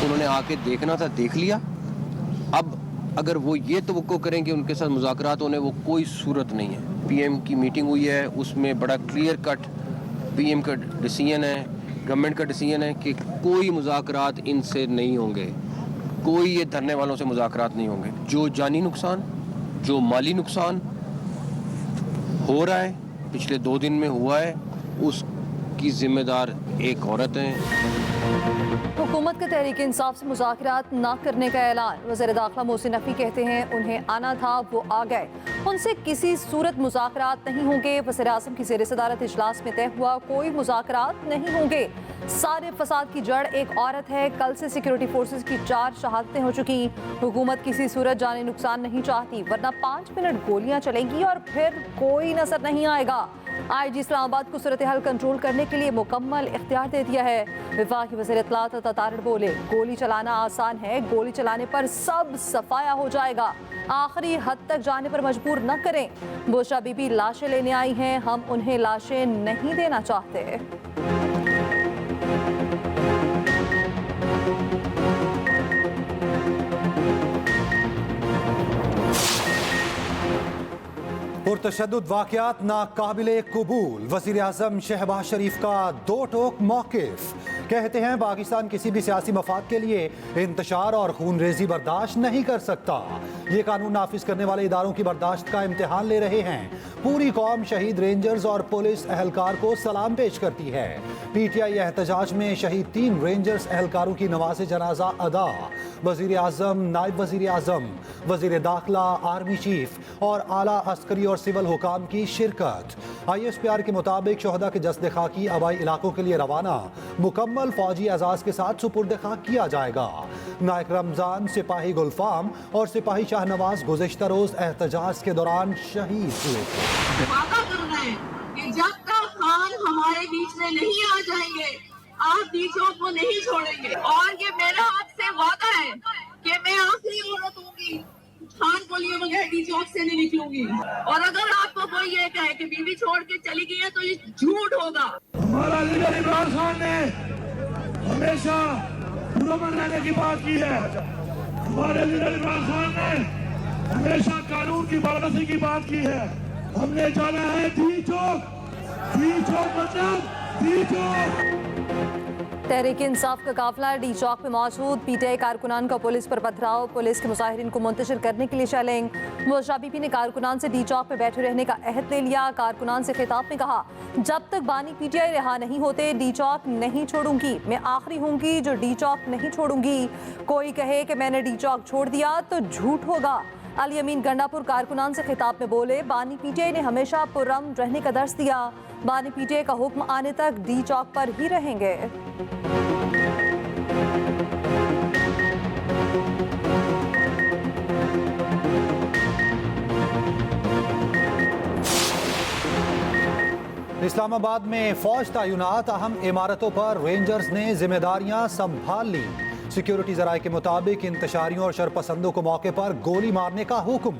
उन्होंने आके देखना था, देख लिया। अब अगर वो ये तवक्को करें कि उनके साथ मुज़ाकरात होने, वो कोई सूरत नहीं है। पीएम की मीटिंग हुई है, उसमें बड़ा क्लियर कट पीएम का डिसीजन है, गवर्नमेंट का डिसीजन है कि कोई मुज़ाकरात इनसे नहीं होंगे, कोई ये धरने वालों से मुज़ाकरात नहीं होंगे। जो जानी नुकसान, जो माली नुकसान हो रहा है, पिछले 2 दिन में हुआ है, उसकी जिम्मेदार एक औरत है। हुकूमत का तहरीक इंसाफ से मुज़ाकरात न करने का ऐलान। वज़ीर दाखिला मोहसिन नकवी कहते हैं उन्हें आना था, वो आ गए, उनसे किसी सूरत मुज़ाकरात नहीं होंगे। वज़ीर आज़म की ज़ेर सदारत इजलास में तय हुआ, कोई मुज़ाकरात नहीं होंगे। सारे फसाद की जड़ एक औरत है। कल से सिक्योरिटी फोर्सेस की 4 शहादतें हो चुकी। हुकूमत किसी सूरत जाने नुकसान नहीं चाहती, वरना 5 मिनट गोलियां चलेंगी और फिर कोई नजर नहीं आएगा। IG इस्लामाबाद को सूरत हाल कंट्रोल करने के लिए मुकम्मल इख्तियार दे दिया है। वफाकी वज़ीर इत्तलात तारिड़ बोले, गोली चलाना आसान है, गोली चलाने पर सब सफाया हो जाएगा। आखिरी हद तक जाने पर मजबूर न करें। बुशरा बीबी लाशें लेने आई हैं, हम उन्हें लाशें नहीं देना चाहते। पुरतशद्दुद वाक़यात नाकाबिले कबूल। वज़ीर आज़म शहबाज शरीफ का 2 टोक मौक़िफ़। कहते हैं पाकिस्तान किसी भी सियासी मफाद के लिए इंतशार और खून रेजी बर्दाश्त नहीं कर सकता। ये कानून नाफिज करने वाले इदारों की बर्दाश्त का इम्तिहान ले रहे हैं। पूरी कौम शहीद रेंजर्स और पुलिस एहलकार को सलाम पेश करती है। PTI एहतजाज में शहीद 3 रेंजर्स एहलकारों की नवाज़े जनाजा अदा। वज़ीर आज़म, नायब वज़ीर आज़म, वज़ीर दाखिला, आर्मी चीफ और आला अस्करी और सिविल हुकाम की शिरकत। ISPR के मुताबिक शोहदा के जस्द खाकी आबाई इलाकों के लिए रवाना, मुकम्मल फौजी एजाज के साथ सुपुर्द खाक किया जाएगा। नायक रमजान, सिपाही गुलफाम और सिपाही शाहनवाज गुज़िश्ता रोज एहतजाज के दौरान शहीद हुए थे। वादा करना है कि जब तक खान हमारे बीच में नहीं आ जाएंगे, आप डीचोक को नहीं छोड़ेंगे। और ये मेरा आपसे वादा है कि मैं आखिरी औरत होंगी खान को लिए बगैर डीचोक से नहीं निकलूंगी। और अगर आपको कोई ये कहे कि बीवी छोड़ के चली गई है तो ये झूठ होगा। हमारा लीडर इमरान खान ने हमेशा पुरअमन रहने की बात की है। हमारे लीडर इमरान खान ने हमेशा कानून की बारकसी की बात की है। हमने जाना है डी चौक मतलब डी चौक। तहरीक इंसाफ का काफिला डी चौक में मौजूद। PTI कारकुनान का पुलिस पर पथराव, पुलिस के मुजाहिरीन को मुंतशिर करने के लिए चैलेंज। बुशरा बीबी ने कारकुनान से डी चौक में बैठे रहने का अहद ले लिया। कारकुनान से खिताब में कहा, जब तक बानी PTI रिहा नहीं होते डी चौक नहीं छोड़ूंगी। मैं आखिरी होंगी जो डी चौक नहीं छोड़ूंगी। कोई कहे कि मैंने डी चौक छोड़ दिया तो झूठ होगा। अली अमीन गंडापुर कारकुनान से खिताब में बोले, बानी PTI ने हमेशा पुरअमन रहने का दर्स दिया। बानी PTI का हुक्म आने तक डी चौक पर ही रहेंगे। इस्लामाबाद में फौज तैनात, अहम इमारतों पर रेंजर्स ने जिम्मेदारियां संभाल ली। सिक्योरिटी जराये के मुताबिक इंतशारियों और शरपसंदों को मौके पर गोली मारने का हुक्म।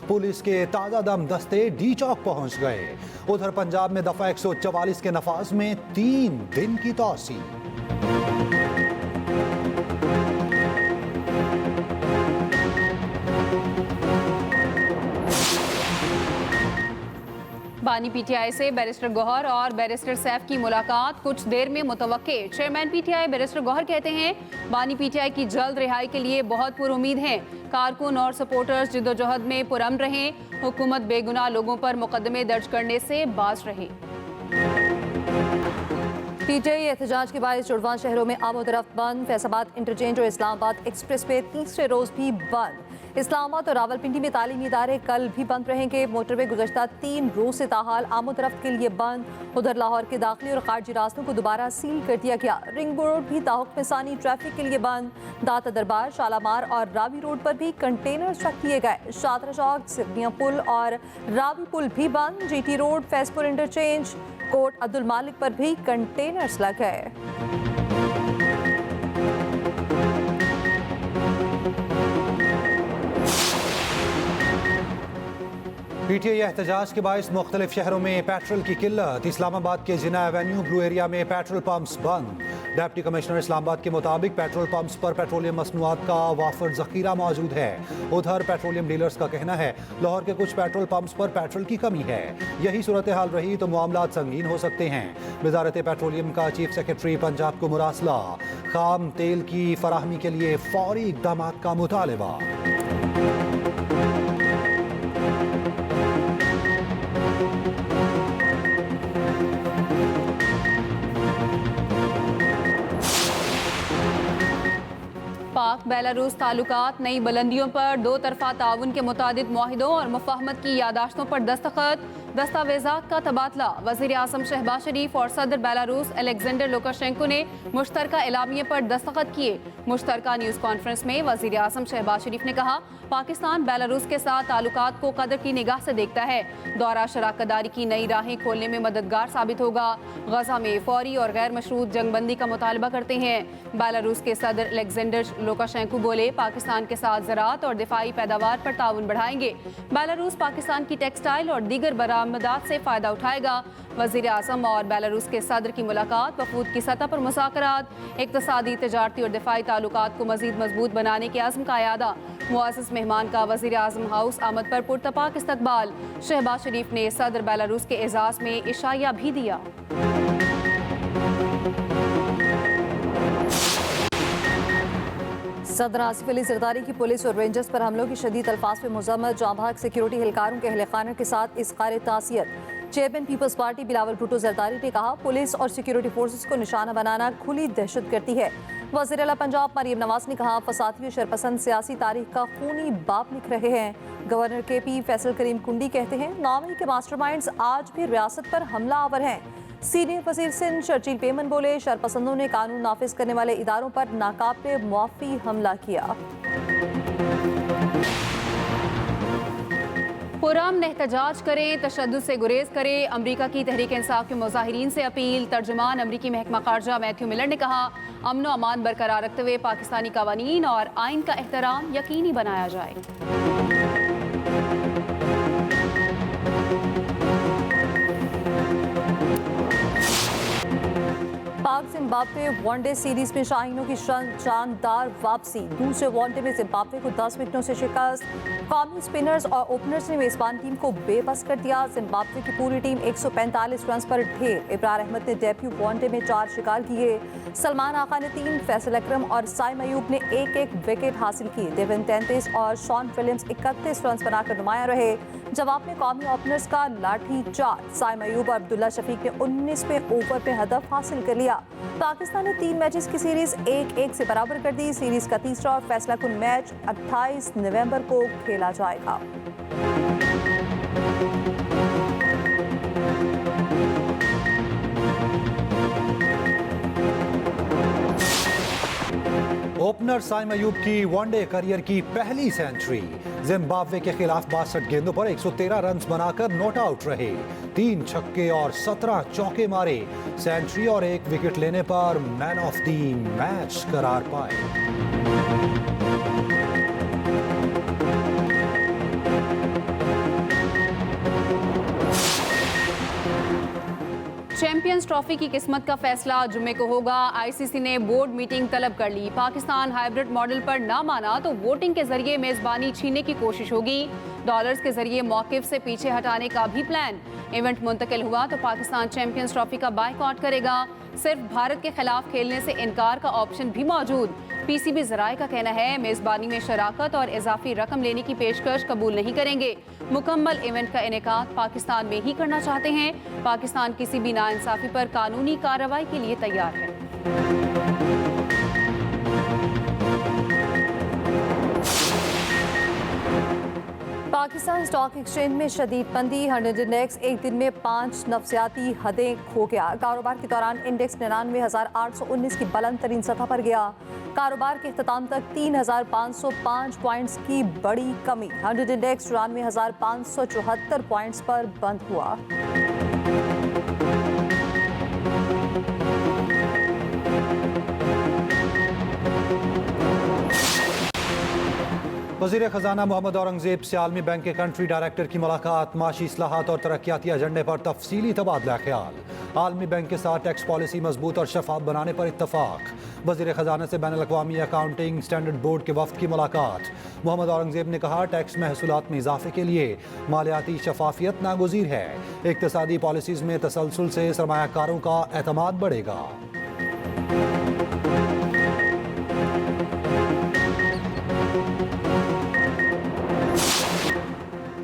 पुलिस के ताज़ा दम दस्ते डी चौक पहुंच गए। उधर पंजाब में दफा 144 के नफाज में 3 दिन की तौसी। बानी PTI से बैरिस्टर गौहर और बैरिस्टर सैफ की मुलाकात कुछ देर में मुतवक्के। चेयरमैन PTI बैरिस्टर गौहर कहते हैं बानी PTI की जल्द रिहाई के लिए बहुत पुरुमीद हैं। कारकुन और सपोर्टर्स जिद्दोजहद में पुरअमन रहें। हुकूमत बेगुनाह लोगों पर मुकदमे दर्ज करने से बाज रहे। PTI एहतजाज के बाद जुड़वां शहरों में आमोदरफ्त बंद। फैसलाबाद इंटरचेंज और इस्लामाबाद एक्सप्रेस वे तीसरे रोज भी बंद। इस्लामाबाद और रावलपिंडी में तालीमी इदारे कल भी बंद रहेंगे। मोटरवे गुज़श्ता 3 रोज से ताहाल आमोदरफ्त के लिए बंद। उधर लाहौर के दाखिली और खारजी रास्तों को दोबारा सील कर दिया गया। रिंग रोड भी ताहुक में सानी ट्रैफिक के लिए बंद। दाता दरबार, शालामार और रावी रोड पर भी कंटेनर्स रख दिए गए। शादरा चौक, सिवनिया पुल और रावी पुल भी बंद। GT road, Faizpur interchange, Kot Abdul Malik पर भी कंटेनर्स लग गए। PTI एहतजाज के बायस मुख्तलिफ शहरों में पेट्रोल की किल्लत। इस्लामाबाद के जिना एवेन्यू ब्लू एरिया में पेट्रोल पंप्स बंद। डिप्टी कमिश्नर इस्लामाबाद के मुताबिक पेट्रोल पंप्स पर पेट्रोलियम मसनूआत का वाफर जखीरा मौजूद है। उधर पेट्रोलियम डीलर्स का कहना है लाहौर के कुछ पेट्रोल पंप्स पर पेट्रोल की कमी है। यही सूरत हाल रही तो मामलात संगीन हो सकते हैं। वजारत पेट्रोलियम का चीफ सेक्रेटरी पंजाब को मुरासला, खाम तेल की फराहमी के लिए फौरी इकदाम का मुतालबा। पाक बेलारूस ताल्लुकात नई बुलंदियों पर दो तरफा ताउन के मुतादिद मुआहिदों और मुफाहमत की यादाश्तों पर दस्तखत, दस्तावेजात का तबादला। वज़ीर आज़म शहबाज शरीफ और सदर बेलारूस अलेक्जेंडर लुकाशेंको ने मुश्तरका एलामिये पर दस्तखत किए। मुश्तरका न्यूज़ कॉन्फ्रेंस में वज़ीर आज़म शहबाज शरीफ ने कहा, पाकिस्तान बेलारूस के साथ ताल्लुकात को कदर की निगाह से देखता है। दौरा शराकतदारी की नई राहें खोलने में मददगार साबित होगा। गजा में फौरी और गैर मशरूत जंगबंदी का मुतालबा करते हैं। बेलारूस के सदर अलेक्जेंडर लुकाशेंको बोले, पाकिस्तान के साथ ज़राअत और दिफाई पैदावार पर ताउन बढ़ाएंगे। बेलारूस पाकिस्तान की टेक्सटाइल और दीगर बरामदात से फ़ायदा उठाएगा। वज़ीर आज़म और बेलारूस के सदर की मुलाकात, वफूद की सतह पर मुज़ाकरात, इक़्तिसादी, तिजारती और दिफाई ताल्लुकात को मज़ीद मजबूत बनाने के अज़्म का अयादा। मुअज़्ज़ज़ मेहमान का वज़ीर आज़म हाउस आमद पर पुरतपाक इस्तकबाल। शहबाज शरीफ ने सदर बेलारूस के एजाज़ में इशाया भी दिया। सदर आसिफ अली जरदारी की पुलिस और रेंजर्स पर हमलों की शदीद अल्फाज में मुज़म्मत। जांबाग सिक्योरिटी एहलकारों के अहल खाना के साथ इज़हार तासियत। चेयरमैन पीपल्स पार्टी बिलावल भुट्टो जरदारी ने कहा, पुलिस और सिक्योरिटी फोर्सेस को निशाना बनाना खुली दहशत गर्दी है। वज़ीर आला पंजाब मरियम नवाज ने कहा, फसादी और शरपसंद सियासी तारीख का खूनी बाप लिख रहे हैं। गवर्नर KP फैसल करीम कुंडी कहते हैं, नामी के मास्टरमाइंड्स आज भी रियासत पर हमला आवर हैं। सीनियर वजीर सिंध शर्जील पेमन बोले, शरपसंदों ने कानून नाफिज करने वाले इदारों पर नाकाबिले मुआफ़ी हमला किया। पुरअमन एहतजाज करें, तशद्दुद से गुरेज करें। अमरीका की तहरीक इंसाफ के मुजाहिरीन से अपील। तर्जुमान अमरीकी महकमा खारजा मैथ्यू मिलर ने कहा, अमन व अमान बरकरार रखते हुए पाकिस्तानी कानून और आइन का एहतराम यकीनी बनाया जाए। पाक जिम्बाब्वे वनडे सीरीज में शाहीनों की शानदार वापसी। दूसरे वनडे में जिम्बाब्वे को 10 विकेटों से शिकस्त। कौमी स्पिनर्स और ओपनर्स ने मेजबान टीम को बेबस कर दिया। जिम्बाब्वे की पूरी टीम 145 रन पर ढेर। इब्रार अहमद ने डेब्यू वनडे में 4 शिकार किए। सलमान आका ने 3, फैसल अकरम और साइम अयूब ने 1-1 विकेट हासिल किए। डेविन 33 और शॉन विलियम्स 31 रन बनाकर नुमाया रहे। जवाब में कौमी ओपनर्स का लाठी चार्ज। साइम अयूब और अब्दुल्ला शफीक ने 19वें ओवर पे हदफ हासिल कर लिया। पाकिस्तान ने 3 मैचेस की सीरीज 1-1 से बराबर कर दी। सीरीज का तीसरा और फैसला कुन मैच 28 नवंबर को खेला जाएगा। ओपनर साइम अयूब की वनडे करियर की पहली सेंचुरी। जिम्बाब्वे के खिलाफ 62 गेंदों पर 113 रन बनाकर नॉट आउट रहे। 3 छक्के और 17 चौके मारे। सेंचुरी और 1 विकेट लेने पर मैन ऑफ द मैच करार पाए। चैंपियंस ट्रॉफी की किस्मत का फैसला जुम्मे को होगा। ICC ने बोर्ड मीटिंग तलब कर ली। पाकिस्तान हाइब्रिड मॉडल पर ना माना तो वोटिंग के जरिए मेजबानी छीनने की कोशिश होगी। डॉलर्स के जरिए मौकिफ से पीछे हटाने का भी प्लान। इवेंट मुंतकिल हुआ तो पाकिस्तान चैंपियंस ट्रॉफी का बायकॉट करेगा। सिर्फ भारत के खिलाफ खेलने से इनकार का ऑप्शन भी मौजूद। PCB ज़राए का कहना है, मेजबानी में शराकत और इजाफी रकम लेने की पेशकश कबूल नहीं करेंगे। मुकम्मल इवेंट का इनेकाद पाकिस्तान में ही करना चाहते हैं। पाकिस्तान किसी भी नाइंसाफी पर कानूनी कार्रवाई के लिए तैयार है। पाकिस्तान स्टॉक एक्सचेंज में शदीद मंदी। 100 इंडेक्स एक दिन में 5 नफसियाती हदें खो गया। कारोबार के दौरान इंडेक्स 99,819 की बुलंद तरीन सतह पर गया। कारोबार के इख्तिताम तक 3,505 पॉइंट्स की बड़ी कमी। 100 इंडेक्स 94,574 पॉइंट्स पर बंद हुआ। वज़ीर ख़जाना मोहम्मद औरंगज़ेब से आलमी बैंक के कंट्री डायरेक्टर की मुलाकात। माशी इस्लाहात और तरक्याती एजेंडे पर तफसीली तबादला ख्याल। आलमी बैंक के साथ टैक्स पॉलिसी मजबूत और शफाफ बनाने पर इत्तफाक। वज़ीर ख़जाना से बैनुल-अक़वामी अकाउंटिंग स्टैंडर्ड बोर्ड के वफ़द की मुलाकात। मोहम्मद औरंगज़ेब ने कहा, टैक्स महसूलात में इजाफे के लिए मालियाती शफाफियत नागुज़ीर है। इक़्तिसादी पॉलिसीज़ में तसलसल से सरमायाकारों का एतमाद बढ़ेगा।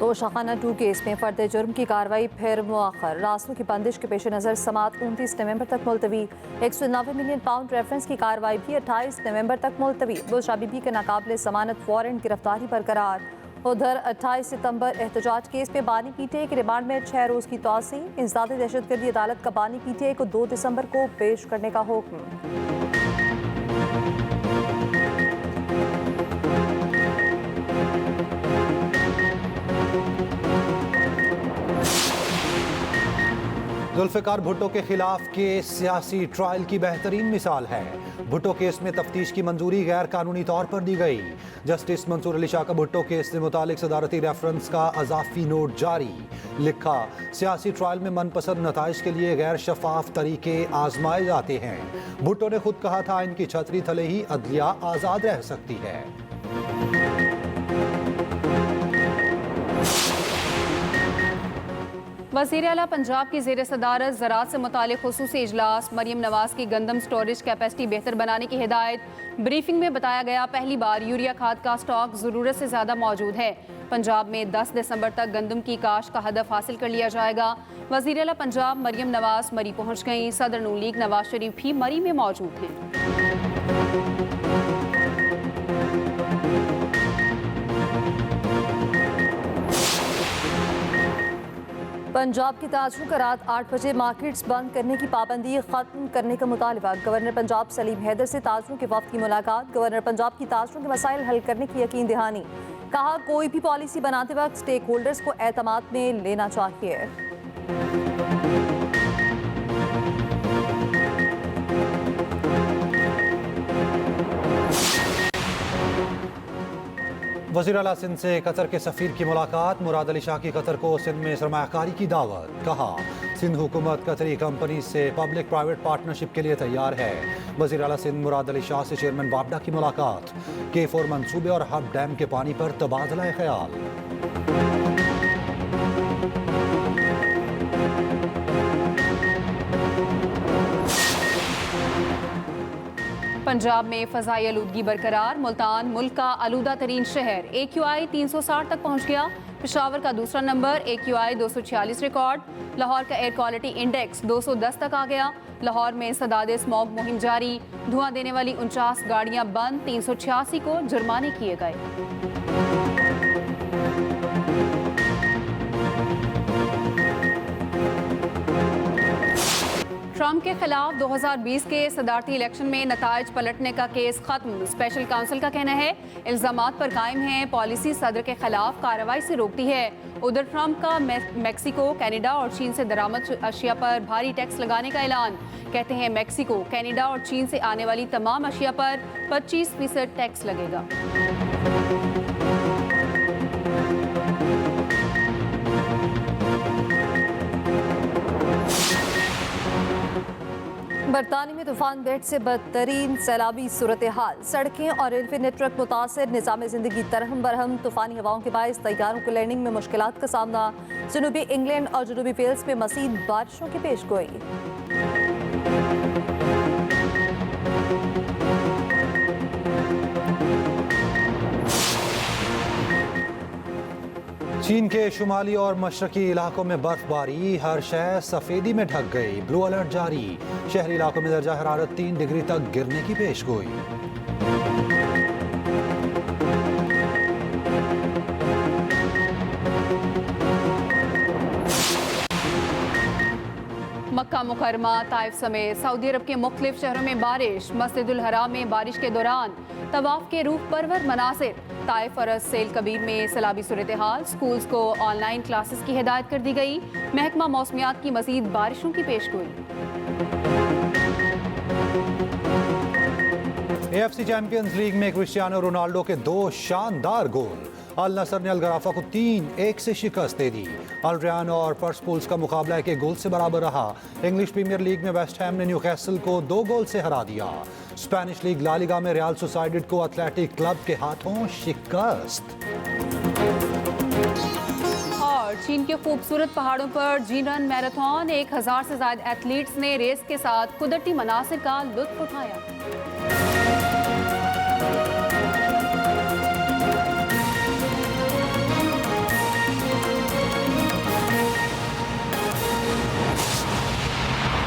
तोशाखाना 2 केस में फर्द जुर्म की कार्रवाई फिर मुअख्खर। रास्तों की बंदिश के पेश नज़र समात 29 नवंबर तक मुलतवी। 190 मिलियन पाउंड रेफरेंस की कार्रवाई भी 28 नवंबर तक मुलतवी। बुशरा बीबी के नाकाबिले ज़मानत वारंट गिरफ्तारी बरकरार। उधर 28 सितंबर एहतजाज केस में बानी पीटीआई के रिमांड में 6 रोज़ की तौसी। इंसदाद दहशतगर्दी अदालत का बानी पीटीआई को 2 दिसंबर को पेश करने का हुक्म। जुल्फ़िकार भुट्टो के खिलाफ केस सियासी ट्रायल की बेहतरीन मिसाल है। भुट्टो केस में तफ्तीश की मंजूरी गैर कानूनी तौर पर दी गई। जस्टिस मंसूर अली शाह का भुट्टो केस से मुतालिक सदारती रेफरेंस का अजाफी नोट जारी। लिखा, सियासी ट्रायल में मनपसंद नताइज के लिए गैर शफाफ तरीके आजमाए जाते हैं। भुट्टो ने खुद कहा था, इनकी छतरी तले ही अदलिया आज़ाद रह सकती है। वज़ीर आला पंजाब की ज़ेर सदारत ज़राअत से मुतालिक खुसूसी इजलास। मरियम नवाज की गंदम स्टोरेज कैपेसिटी बेहतर बनाने की हिदायत। ब्रीफिंग में बताया गया, पहली बार यूरिया खाद का स्टॉक ज़रूरत से ज़्यादा मौजूद है। पंजाब में 10 दिसंबर तक गंदम की काश्त का हदफ हासिल कर लिया जाएगा। वज़ीर आला पंजाब मरियम नवाज मरी पहुँच गईं। सदर नून लीग नवाज शरीफ भी मरी में मौजूद हैं। पंजाब की ताजरों का रात 8 बजे मार्केट्स बंद करने की पाबंदी खत्म करने का मुतालबा। गवर्नर पंजाब सलीम हैदर से ताजरों के वफ्द की मुलाकात। गवर्नर पंजाब की ताजरों के मसाइल हल करने की यकीन दहानी। कहा, कोई भी पॉलिसी बनाते वक्त स्टेक होल्डर्स को एतमाद में लेना चाहिए। वज़ीर आला सिंध से कतर के सफ़ीर की मुलाकात। मुराद अली शाह की कतर को सिंध में सरमायाकारी की दावत। कहा, सिंध हुकूमत कतरी कंपनी से पब्लिक प्राइवेट पार्टनरशिप के लिए तैयार है। वज़ीर आला सिंध मुराद अली शाह से चेयरमैन वापडा की मुलाकात। K4 मंसूबे और हब डैम के पानी पर तबादला ख्याल। पंजाब में फ़ज़ाई आलूदगी बरकरार। मुल्तान मुल्क का आलूदा तरीन शहर। AQI 360 तक पहुँच गया। पेशावर का दूसरा नंबर AQI 246 रिकॉर्ड। लाहौर का एयर क्वालिटी इंडेक्स 210 तक आ गया। लाहौर में सदादे स्मॉग मुहिम जारी। धुआं देने वाली 49 गाड़ियाँ बंद। 386 को जुर्माने किए गए। ट्रंप के खिलाफ 2020 के सदारती इलेक्शन में नताइज पलटने का केस खत्म। स्पेशल काउंसिल का कहना है, इल्जामात पर कायम है, पॉलिसी सदर के खिलाफ कार्रवाई से रोकती है। उधर ट्रंप का मैक्सिको, कनाडा और चीन से दरामद अशिया पर भारी टैक्स लगाने का ऐलान। कहते हैं, मैक्सिको, कनाडा और चीन से आने वाली तमाम अशिया पर 25% टैक्स लगेगा। बरतानी में तूफान बेट से बदतरीन सैलाबी सूरत हाल। सड़कें और रेलवे नेटवर्क मुतासर। निज़ाम ज़िंदगी तरहम बरहम। तूफानी हवाओं के बायस तैयारों को लैंडिंग में मुश्किलात का सामना। जनूबी इंग्लैंड और जनूबी वेल्स में मज़ीद बारिशों की पेशगोई। चीन के शुमाली और मशरकी इलाकों में बर्फबारी। हर शहर सफेदी में ढक गई। ब्लू अलर्ट जारी। शहरी इलाकों में दर्जा हरारत 3 डिग्री तक गिरने की पेशगोई। मक्का मुकरमा, ताइफ समेत सऊदी अरब के मुख्तलिफ शहरों में बारिश। मस्जिदुल हराम में बारिश के दौरान तवाफ के रूह परवर मनासिर। ताइफ और सेल कबीर में सैलाबी सूरत हाल। स्कूल्स को ऑनलाइन क्लासेस की हिदायत कर दी गई। महकमा मौसमियात की मजीद बारिशों की पेशगोई। AFC चैंपियंस लीग में क्रिस्टियानो रोनाल्डो के 2 शानदार गोल। अल नसर ने अल गराफा को 3-1 से शिकस्त दे दी। अल रयान और पर्सपोल्स का मुकाबला एक गोल से बराबर रहा। इंग्लिश प्रीमियर लीग में वेस्ट हैम ने न्यूकैसल को 2 गोल से हरा दिया। स्पेनिश लीग ला लीगा में रियल सोसाइडेड को एथलेटिक क्लब के हाथों शिकस्त। और चीन के खूबसूरत पहाड़ों पर जीनरन मैराथन 1000 से ज्यादा एथलीट्स ने रेस के साथ कुदरती मनासिर का लुत्फ उठाया।